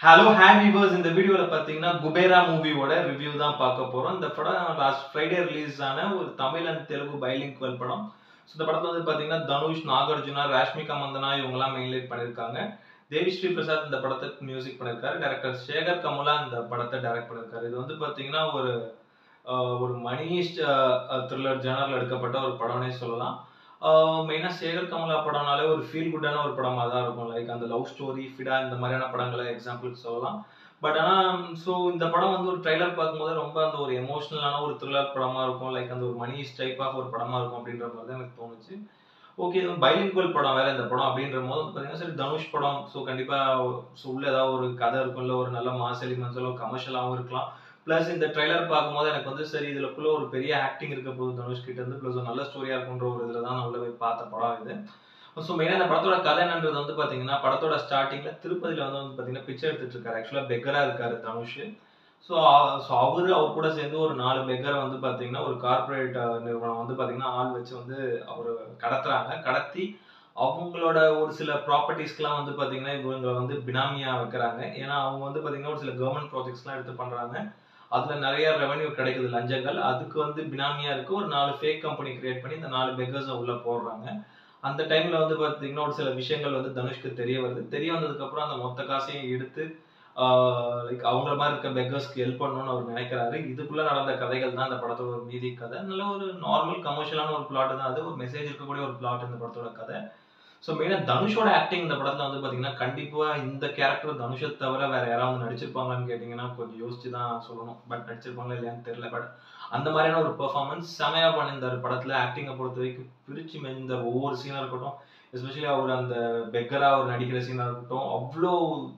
Hello hand viewers, இந்த வீடியோல பாத்தீங்கன்னா குபேரா மூவியோட ரிவ்யூ தான் பார்க்க போறோம். இந்த படம் லாஸ்ட் ஃப்ரைடே ரிலீஸ் ஆன ஒரு தமிழ் அண்ட் தெலுங்கு பைலிங்குவல் படம். ஸோ இந்த படத்துல வந்து பாத்தீங்கன்னா தனுஷ், நாகார்ஜுனா, ராஷ்மிகா மந்தனா இவங்கெல்லாம் மெயின் லீட் பண்ணியிருக்காங்க. தேவிஸ்ரீ பிரசாத் இந்த படத்துக்கு மியூசிக் பண்ணியிருக்காரு. டைரக்டர் சேகர் கமுலா இந்த படத்தை டைரக்ட் பண்ணியிருக்காரு. இது வந்து பாத்தீங்கன்னா ஒரு மணிஷ்ட் த்ரில்லர் ஜானர்ல எடுக்கப்பட்ட ஒரு படம்னே சொல்லலாம். மெயினா சேகர் கமலா படம்னாலே ஒரு ஃபீல் குட்டான ஒரு படமா தான் இருக்கும். லைக் அந்த லவ் ஸ்டோரி, ஃபிடா இந்த மாதிரியான படங்களை எக்ஸாம்பிளுக்கு சொல்லலாம். பட் இந்த படம் வந்து ஒரு ட்ரைலர் பார்க்கும்போது ரொம்ப அந்த ஒரு எமோஷனலான ஒரு த்ரில்லர் படமா இருக்கும். லைக் அந்த ஒரு மணிஷ் டைப் ஆஃப் ஒரு படமா இருக்கும் அப்படின்ற மாதிரி தான் எனக்கு தோணுச்சு. ஓகே, இது பைலிங்குவல் படம் வேற இந்த படம் அப்படின்ற போது பார்த்தீங்கன்னா சரி தனுஷ் படம், ஸோ கண்டிப்பா உள்ள ஏதாவது ஒரு கதை இருக்கும், இல்லை ஒரு நல்ல மாஸ் எலிமெண்ட்ஸ் ஒரு கமர்ஷியலாகவும் இருக்கலாம். பிளஸ் இந்த ட்ரைலர் பார்க்கும்போது எனக்கு வந்து சரி இதுலக்குள்ள ஒரு பெரிய ஆக்டிங் இருக்க போது தனுஷ் கிட்ட இருந்து, பிளஸ் ஒரு நல்ல ஸ்டோரியா இருக்குன்ற ஒரு இதுல தான் நான் உள்ள போய் பார்த்த படம் இது. ஸோ மெயினாக இந்த படத்தோட கதை என்னன்றது வந்து பார்த்தீங்கன்னா, படத்தோட ஸ்டார்டிங்ல திருப்பதியில வந்து பார்த்தீங்கன்னா பிச்சை எடுத்துட்டு இருக்காரு. ஆக்சுவலாக பெக்கரா இருக்காரு தனுஷ். ஸோ அவர் கூட சேர்ந்து ஒரு 4 பெக்கரை வந்து பார்த்தீங்கன்னா ஒரு கார்பரேட் நிறுவனம் வந்து பார்த்தீங்கன்னா ஆள் வச்சு வந்து அவர் கடத்துறாங்க. கடத்தி அவங்களோட ஒரு சில ப்ராப்பர்ட்டிஸ்க்குலாம் வந்து பார்த்தீங்கன்னா இவங்க வந்து பினாமியா வைக்கிறாங்க. ஏன்னா அவங்க வந்து பார்த்தீங்கன்னா ஒரு சில கவர்மெண்ட் ப்ராஜெக்ட்ஸ்லாம் எடுத்து பண்றாங்க. அதுல நிறைய ரெவென்யூ கிடைக்குது, லஞ்சங்கள். அதுக்கு வந்து பினாமியா இருக்கு ஒரு 4 ஃபேக் கம்பெனி கிரியேட் பண்ணி இந்த 4 பெக்கர்ஸை உள்ள போடுறாங்க. அந்த டைம்ல வந்து பார்த்தீங்கன்னா ஒரு சில விஷயங்கள் வந்து தனுஷ்க்கு தெரிய வருது. தெரிய வந்ததுக்கு அப்புறம் அந்த மொத்த காசையும் எடுத்து லைக் அவங்கள மாதிரி இருக்க பெக்கர்ஸ்க்கு ஹெல்ப் பண்ணணும்னு அவர் நினைக்கிறாரு. இதுக்குள்ள நடந்த கதைகள் தான் இந்த படத்தோட ஒரு மீதி கதை. நல்ல ஒரு நார்மல் கமர்ஷியலான ஒரு பிளாட் தான் அது. ஒரு மெசேஜ் இருக்கக்கூடிய ஒரு பிளாட் இந்த படத்தோட கதை. ஸோ மெயினா தனுஷோட ஆக்டிங் இந்த படத்துல வந்து பாத்தீங்கன்னா கண்டிப்பா இந்த கேரக்டர் தனுஷை தவிர வேற யாராவது நடிச்சிருப்பாங்களான்னு கேட்டீங்கன்னா கொஞ்சம் யோசிச்சு தான் சொல்லணும். பட் நடிச்சிருப்பாங்களா இல்லையான்னு தெரியல. பட் அந்த மாதிரியான ஒரு பெர்ஃபார்மன்ஸ் செமையா பண்ணியிருந்தாரு படத்துல. ஆக்டிங்கை பொறுத்த வரைக்கும் பிரிச்சு மெந்த ஒவ்வொரு சீனா இருக்கட்டும், எஸ்பெஷலி அவர் அந்த பெக்கரா அவர் நடிக்கிற சீனா இருக்கட்டும், அவ்வளோ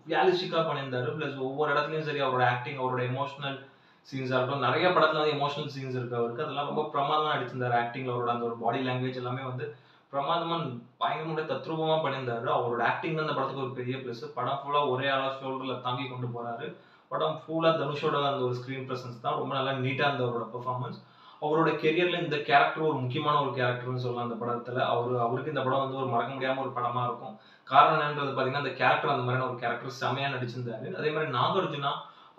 ரியாலிஸ்டிக்கா பண்ணியிருந்தாரு. பிளஸ் ஒவ்வொரு இடத்துலயும் சரி அவரோட ஆக்டிங், அவரோட எமோஷனல் சீன்ஸா இருக்கட்டும், நிறைய படத்துல வந்து எமோஷனல் சீன்ஸ் இருக்கு அவருக்கு. அதெல்லாம் ரொம்ப பிரமாதமா நடிச்சிருந்தாரு. ஆக்டிங்ல அவரோட அந்த ஒரு பாடி லாங்குவேஜ் எல்லாமே வந்து பிரமாதமா பயங்கரமான தத்ரூபமா பண்ணியிருந்தாரு. அவரோட ஆக்டிங் தான் இந்த படத்துக்கு ஒரு பெரிய பிளஸ். படம் ஃபுல்லா ஒரே ஆளா ஷோல்டர்ல தாங்கி கொண்டு போறாரு. படம் ஃபுல்லா தனுஷோட அந்த ஒரு ஸ்கிரீன் பிரசன்ஸ் தான் ரொம்ப நல்லா நீட்டா இருந்த அவரோட பெர்ஃபார்மன்ஸ். அவரோட கெரியர்ல இந்த கேரக்டர் ஒரு முக்கியமான ஒரு கேரக்டர்னு சொல்லலாம். அந்த படத்துல அவருக்கு இந்த படம் வந்து ஒரு மறக்க முடியாம ஒரு படமா இருக்கும். காரணம் என்னன்றது பாத்தீங்கன்னா அந்த கேரக்டர் அந்த மாதிரியான ஒரு கேரக்டர் செமையா நடிச்சிருந்தாரு. அதே மாதிரி நாகார்ஜுனா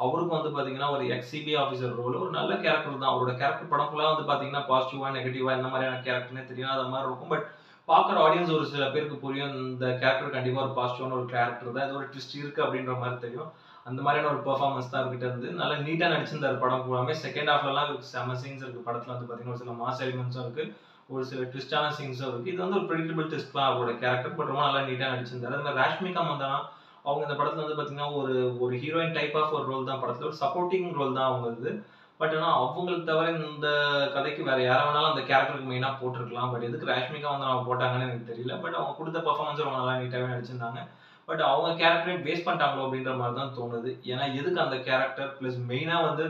அவருக்கும் வந்து பாத்தீங்கன்னா ஒரு எக்ஸிபி ஆஃபீஸர் ரோல் ஒரு நல்ல கேரக்டர் தான். அவரோட கேரக்டர் படம் ஃபுல்லா வந்து பாத்தீங்கன்னா பாசிட்டிவா நெகட்டிவா இந்த மாதிரியான கேரக்டர்னே தெரியாத மாதிரி இருக்கும். பட் பார்க்குற ஆடியன்ஸ் ஒரு சில பேருக்கு புரியும். இந்த கேரக்டர் கண்டிப்பா ஒரு பாசிட்டிவான ஒரு கேரக்டர் தான். ஏதோ ஒரு ட்விஸ்ட் இருக்கு அப்படின்ற மாதிரி தெரியும். அந்த மாதிரியான ஒரு பெர்ஃபார்மன்ஸ் தான் அவர்கிட்ட இருந்து. நல்லா நீட்டா நடிச்சிருந்தாரு படம் பூராமே. செகண்ட் ஹாஃப்லலாம் செம சீன்ஸ் இருக்கு படத்துல வந்து பாத்தீங்கன்னா ஒரு சில மாஸ் எலிமெண்ட்ஸும் இருக்கு. ஒரு சில ட்விஸ்டான சீன்ஸும் இருக்கு. இது வந்து ஒரு ப்ரெடிக்டபிள் ட்விஸ்ட் தான் அவரோட கேரக்டர். பட் ரொம்ப நல்லா நீட்டா நடிச்சிருந்தாரு. அது மாதிரி ராஷ்மிகா மந்தனா அவங்க இந்த படத்துல வந்து பாத்தீங்கன்னா ஒரு ஒரு ஹீரோயின் டைப் ஆஃப் ஒரு ரோல் தான் படத்துல. ஒரு சப்போர்ட்டிங் ரோல் தான் அவங்க இது. பட் ஆனா அவங்களுக்கு தவிர இந்த கதைக்கு வேற யாரை வேணாலும் அந்த கேரக்டருக்கு மெயினா போட்டிருக்கலாம். பட் எதுக்கு ராஷ்மிகா வந்து அவங்க போட்டாங்கன்னு எனக்கு தெரியல. பட் அவங்க கொடுத்த பெர்ஃபார்மன்ஸ் ரொம்ப நல்லா நீட்டாவே நடிச்சிருந்தாங்க. பட் அவங்க கேரக்டரையும் வேஸ்ட் பண்ணிட்டாங்களோ அப்படின்ற மாதிரி தான் தோணுது. ஏன்னா எதுக்கு அந்த கேரக்டர் பிளஸ் மெயினா வந்து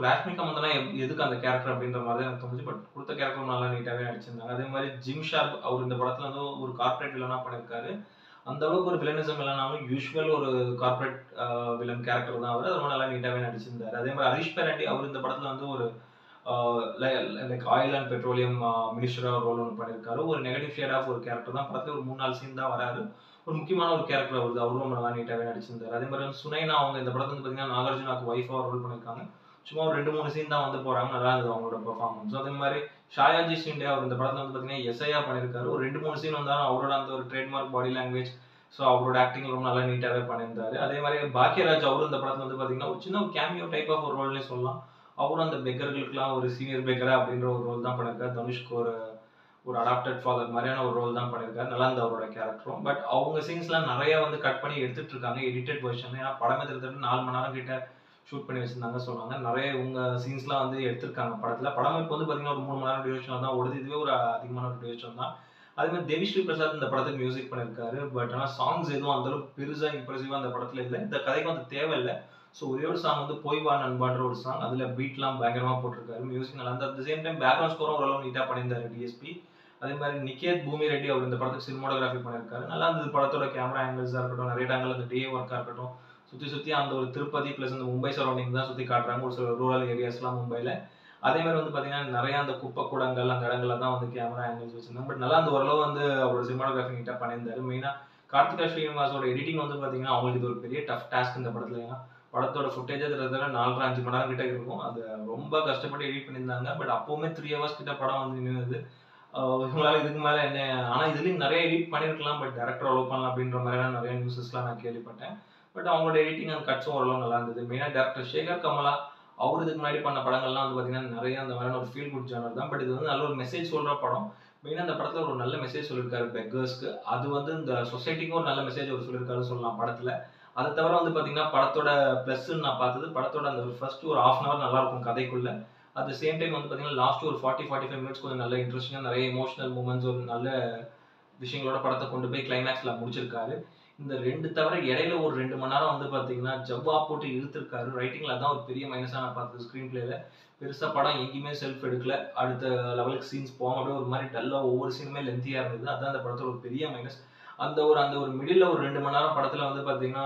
ராஷ்மிகா மந்தனா எதுக்கு அந்த கேரக்டர் அப்படின்ற மாதிரி தான் எனக்கு தோணுச்சு. பட் கொடுத்த கேரக்டர் நல்லா நீட்டாவே நடிச்சிருந்தாங்க. அதே மாதிரி ஜிம் ஷார்ப் அவர் இந்த படத்துல வந்து ஒரு கார்பரேட் வில்லனா பண்ணிருக்காரு. அந்த அளவுக்கு ஒரு வில்லனிசம் இல்லைனாலும் யூஸ்வல் ஒரு கார்பரேட் வில்லன் கேரக்டர் தான் அவர். ரொம்ப நல்லா நீட்டாவே நடிச்சிருந்தாரு. அதே மாதிரி ஹரிஷ் பெரண்டி அவர் இந்த படத்துல வந்து ஒரு லைக் ஆயில் அண்ட் பெட்ரோலியம் மினிஸ்டரா ரோல் ஒன்று பண்ணியிருக்காரு. ஒரு நெகட்டிவ் ஷேட் ஆஃப் ஒரு கேரக்டர் தான். படத்துல ஒரு 3-4 சீன் தான் வராரு. ஒரு முக்கியமான ஒரு கேரக்டர் வருது. அவரும் ரொம்ப நல்லா நீட்டாவே நடிச்சிருந்தாரு. அதே மாதிரி வந்து சுனைனா அவங்க இந்த படத்துல வந்து பாத்தீங்கன்னா நாகார்ஜுனாக்கு ஒய்ஃபா ரோல் பண்ணியிருக்காங்க. சும்மா ஒரு 2-3 சீன் தான் வந்து போறாங்க. நல்லா இருந்தது அவங்களோட பெர்ஃபார்மன்ஸ். அதே மாதிரி ஷாயாஜி ஷிண்டே அவர் இந்த படத்துல வந்து பாத்தீங்கன்னா எஸ்ஐயா பண்ணியிருக்காரு. ஒரு 2-3 சீன் வந்தாலும் அவரோட அந்த ஒரு ட்ரேட்மார்க் பாடி லாங்குவேஜ், அவரோட ஆக்டிங் ரொம்ப நல்லா நீட்டாவே பண்ணியிருந்தாரு. அதே மாதிரி பாக்யராஜ் அவரும் இந்த படத்துல வந்து பாத்தீங்கன்னா ஒரு சின்ன ஒரு கேமியோ டைப் ஆஃப் ஒரு ரோல்னே சொல்லலாம். அவரும் அந்த பெக்கர்களுக்குலாம் ஒரு சீனியர் பெக்கரா அப்படின்ற ஒரு ரோல் தான் பண்ணியிருக்காரு. தனுஷ்க்கு ஒரு ஒரு அடாப்டட் ஃபாதர் மாதிரியான ஒரு ரோல் தான் பண்ணியிருக்காரு. நல்லா இருந்த அவரோட கேரக்டரும். பட் அவங்க சீன்ஸ்லாம் நிறைய வந்து கட் பண்ணி எடுத்துட்டு இருக்காங்க எடிட்டட் வெர்ஷன். ஏன்னா படமே கிட்டத்தட்ட 4 மணி நேரம் கிட்ட ஷூட் பண்ணி வச்சிருந்தாங்க சொன்னாங்க. நிறைய உங்க சீன்ஸ்லாம் வந்து எடுத்திருக்காங்க படத்துல. படம் இப்போ வந்து பாத்தீங்கன்னா ஒரு 3 மணி நேரம் டியூரேஷன் தான் ஓடுது. இதுவே ஒரு அதிகமான ஒரு டியூரேஷன் தான். அதே மாதிரி தேவிஸ்ரீ பிரசாத் இந்த படத்துக்கு மியூசிக் பண்ணியிருக்காரு. பட் ஆனால் சாங்ஸ் எதுவும் அந்த அளவுக்கு பெருசா இம்ப்ரெசிவா அந்த படத்துல இல்லை. இந்த கதைக்கு வந்து தேவையில்லை. ஒரே ஒரு சாங் வந்து போய் வா நண்பான்ற ஒரு சாங். அதுல பீட்லாம் பயங்கரமா போட்டிருக்காரு. மியூசிக் நல்லா இருந்தது. At the same time background ஸ்கோரும் ஓரளவு நீட்டா பண்ணியிருந்தாரு டிஎஸ்பி. அதே மாதிரி நிக்கேத் பூமி ரெட்டி அவர் இந்த படத்துக்கு சினிமாட்டோகிராஃபி பண்ணியிருக்காரு. நல்லா இருந்தது படத்தோட கேமரா ஆங்கிள்ஸா இருக்கட்டும், நிறைய ஆங்கிள் அந்த டே ஒர்க்கா இருக்கட்டும், சுத்தி அந்த ஒரு திருப்பதி பிளஸ் அந்த மும்பை சரௌண்டிங் தான் சுத்தி காட்டுறாங்க. ஒரு சில ரூரல் ஏரியாஸ்லாம் மும்பைல. அதே மாதிரி வந்து பாத்தீங்கன்னா நிறைய அந்த குப்பை கூடங்கள் அந்த இடங்கள்ல தான் வந்து கேமரா ஆங்கிள்ஸ் வச்சிருந்தாங்க. பட் நல்லா அந்த ஓரளவு வந்து அவரோட சினிமாட்டோகிராஃபி நீட்டா பண்ணியிருந்தாரு. மெயினா கார்த்திகா ஸ்ரீனிவாஸோட எடிட்டிங் வந்து பார்த்தீங்கன்னா, அவங்களுக்கு இது ஒரு பெரிய டஃப் டாஸ்க் இந்த படத்துல. ஏன்னா, படத்தோட ஃபுட்டேஜே கிட்டத்தட்ட 4 1/2 5 மணி நேரம் கிட்ட இருக்கும். அது ரொம்ப கஷ்டப்பட்டு எடிட் பண்ணியிருந்தாங்க. பட் அப்பவுமே 3 ஹவர்ஸ் கிட்ட படம் வந்து நின்னுது. இவங்களால இதுக்கு மேல என்ன ஆனா இதுலயும் நெறைய எடிட் பண்ணியிருக்கலாம். பட் டைரக்டர் அலோவ் பண்ணல அப்படின்ற மாதிரியான நெறைய நியூஸஸ்லாம் நான் கேள்விப்பட்டேன். பட் அவங்களோட எடிட்டிங் அண்ட் கட்ஸும் ஓரளவு நல்லா இருந்தது. மெயினா டைரக்டர் சேகர் கமலா அவரு இதுக்கு முன்னாடி பண்ண படங்கள்லாம் வந்து பார்த்தீங்கன்னா, நெறைய அந்த மாதிரியான ஒரு ஃபீல் குட் ஜானர் தான். பட் இது வந்து நல்ல ஒரு மெசேஜ் சொல்ற படம். மெயினா இந்த படத்துல ஒரு நல்ல மெசேஜ் சொல்லியிருக்காரு பெக்கர்ஸ்க்கு. அது வந்து இந்த சொசைட்டிக்கும் ஒரு நல்ல மெசேஜ் அவர் சொல்லியிருக்காருன்னு சொல்லலாம் படத்துல. அத தவிர வந்து பார்த்தீங்கன்னா, படத்தோட பிளஸ்ன்னு நான் பார்த்தது, படத்தோட அந்த ஃபர்ஸ்ட் ஒரு 1/2 அன் ஹவர் நல்லா இருக்கும் கதைக்குள்ள. அட் த சேம் டைம் வந்து பார்த்தீங்கன்னா, லாஸ்ட் ஒரு 40, 45 மினிட்ஸ் கொஞ்சம் நல்ல இன்ட்ரஸ்டிங்கா நெறைய எமோஷனல் மூமெண்ட்ஸ் ஒரு நல்ல விஷயங்களோட படத்த கொண்டு போய் கிளைமாக்ஸ்ல முடிச்சிருக்காரு. இந்த 2 தவிர இடையில ஒரு 2 மணி நேரம் வந்து பார்த்தீங்கன்னா, ஜவ்வா போட்டு இழுத்துருக்காரு. ரைட்டிங்ல அதான் ஒரு பெரிய மைனஸா நான் பார்த்தது ஸ்க்ரீன் பிளேல. பெருசா படம் எங்கேயுமே செல்ஃப் எடுக்கல. அடுத்த லெவலுக்கு சீன்ஸ் போகாம அப்படியே ஒரு மாரி டல்லா ஒவ்வொரு சீனுமே லென்த்தியா இருந்தது. அதான் அந்த படத்தோட ஒரு பெரிய மைனஸ். அந்த ஒரு மிடில்ல ஒரு 2 மணி நேரம் படத்துல வந்து பார்த்தீங்கன்னா,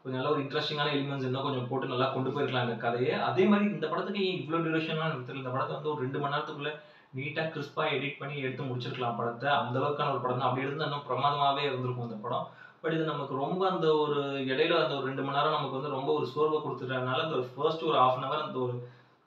கொஞ்சம் நல்ல ஒரு இன்ட்ரஸ்டிங்கான எலிமெண்ட்ஸ் இன்னும் கொஞ்சம் போட்டு நல்லா கொண்டு போயிருக்கலாம் இந்த கதைய. அதே மாரி இந்த படத்துக்கு ஏன் இவ்ளோ டியூரேஷன்லாம் எனக்கு தெரியல. இந்த படத்த வந்து ஒரு 2 மணி நேரத்துக்குள்ள நீட்டா கிறிஸ்பா எடிட் பண்ணி எடுத்து முடிச்சிருக்கலாம் படத்த. அந்த அளவுக்கான ஒரு படம் தான். அப்படி இருந்தா இன்னும் பிரமாதமாவே இருந்திருக்கும் இந்த படம். பட் இது நமக்கு ரொம்ப அந்த ஒரு இடையில அந்த ஒரு 2 மணி நேரம் நமக்கு வந்து ரொம்ப ஒரு சோர்வ குடுத்துட்டனால, அந்த ஒரு ஃபர்ஸ்ட் ஒரு 1/2 அன் ஹவர்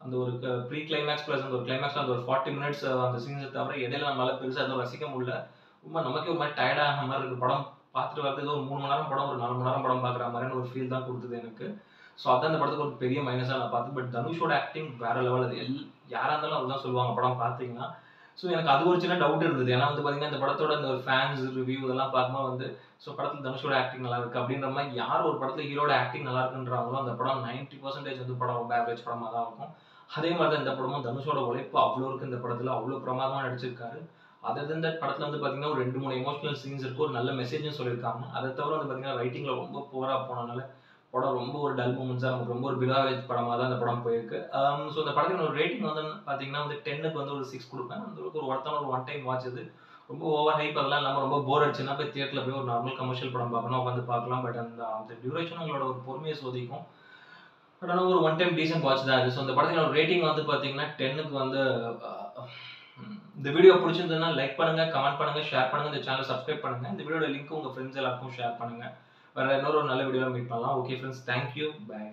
அந்த ஒரு ப்ரீ கிளைமாக்ஸ் பிளஸ் அந்த ஒரு கிளைமாக்ஸ்ல அந்த ஒரு 40 மினிட்ஸ் அந்த சீன்ஸ தவிர இடையில நம்மளால பெருசா எதுவும் ரசிக்க முடியல. ரொம்ப நமக்கே ஒரு மாரி டயர்ட் ஆன மாரி இருக்கு. படம் பார்த்துட்டு வரது ஏதோ ஒரு 3 மணி நேரம் படம், ஒரு 4 மணி நேரம் படம் பார்க்குற மாரியான ஒரு ஃபீல் தான் குடுத்தது எனக்கு. ஸோ அதான் இந்த படத்துக்கு ஒரு பெரிய மைனஸா நான் பார்த்தேன். பட் தனுஷோட ஆக்டிங் வேற லெவல் அது. யாரா இருந்தாலும் அதுதான் சொல்லுவாங்க படம் பார்த்தீங்கன்னா. ஸோ எனக்கு அது ஒரு சின்ன டவுட் இருந்தது. ஏன்னா வந்து பார்த்தீங்கன்னா, இந்த படத்தோட இந்த ஒரு ஃபேன்ஸ் ரிவ்யூ இதெல்லாம் பார்க்கும்போது வந்து, ஸோ படத்துல தனுஷோட ஆக்டிங் நல்லா இருக்கு அப்படின்ற மாரி யார் ஒரு படத்துல ஹீரோட ஆக்டிங் நல்லா இருக்குன்றாங்களோ, அந்த படம் 90% வந்து படம் ரொம்ப ஆவரேஜ் படமா தான் இருக்கும். அதே மாரி தான் இந்த படமும் தனுஷோட உழைப்பு அவ்ளோ இருக்கு இந்த படத்துல. அவ்ளோ பிரமாதமா நடிச்சிருக்காரு. அதர் தென் தட் படத்துல வந்து பார்த்தீங்கன்னா, ஒரு 2, 3 எமோஷனல் சீன்ஸ் இருக்கு. ஒரு நல்ல மெசேஜும் சொல்லியிருக்காங்க. அத தவிர வந்து பார்த்தீங்கன்னா, ரைட்டிங்ல ரொம்ப புவரா போனனால, படம் ரொம்ப ஒரு டல் மூமெண்ட்ஸா நமக்கு ரொம்ப ஒரு பிலோ ஆவரேஜ் படமா தான் இந்த படம் போயிருக்கு. ஸோ இந்த படத்துக்கு ஒரு ரேட்டிங் வந்து பார்த்தீங்கன்னா வந்து 10க்கு வந்து ஒரு 6 குடுப்பேன். அந்த அளவுக்கு ஒரு ஒர்த்தான ஒரு ஒன் டைம் வாட்ச் இது. ரொம்ப ஓவர் ஹைப் அதெல்லாம் இல்லாம ரொம்ப போர் அடிச்சுன்னா போய் தியேட்டர்ல போய் ஒரு நார்மல் கமர்ஷியல் படம் பார்க்கணும் உட்காந்து பார்க்கலாம். பட் அந்த அந்த டியூரேஷன் உங்களோட ஒரு பொறுமைய சோதிக்கும். பட் ஆனா ஒரு ஒன் டைம் டீசென்ட் வாட்ச் தான் அது. ஸோ இந்த படத்துக்கு ஒரு ரேட்டிங் வந்து பார்த்தீங்கன்னா 10க்கு வந்து இந்த வீடியோ பிடிச்சிருந்ததுன்னா லைக் பண்ணுங்க, கமெண்ட் பண்ணுங்க, ஷேர் பண்ணுங்க. இந்த சேனலை சப்ஸ்கிரைப் பண்ணுங்க. இந்த வீடியோட லிங்க் உங்க ஃப்ரெண்ட்ஸ் எல்லாருக்கும் ஷேர் பண்ணுங்க. வேற இன்னொரு நல்ல வீடியோல மீட் பண்ணலாம். Okay friends, thank you. By.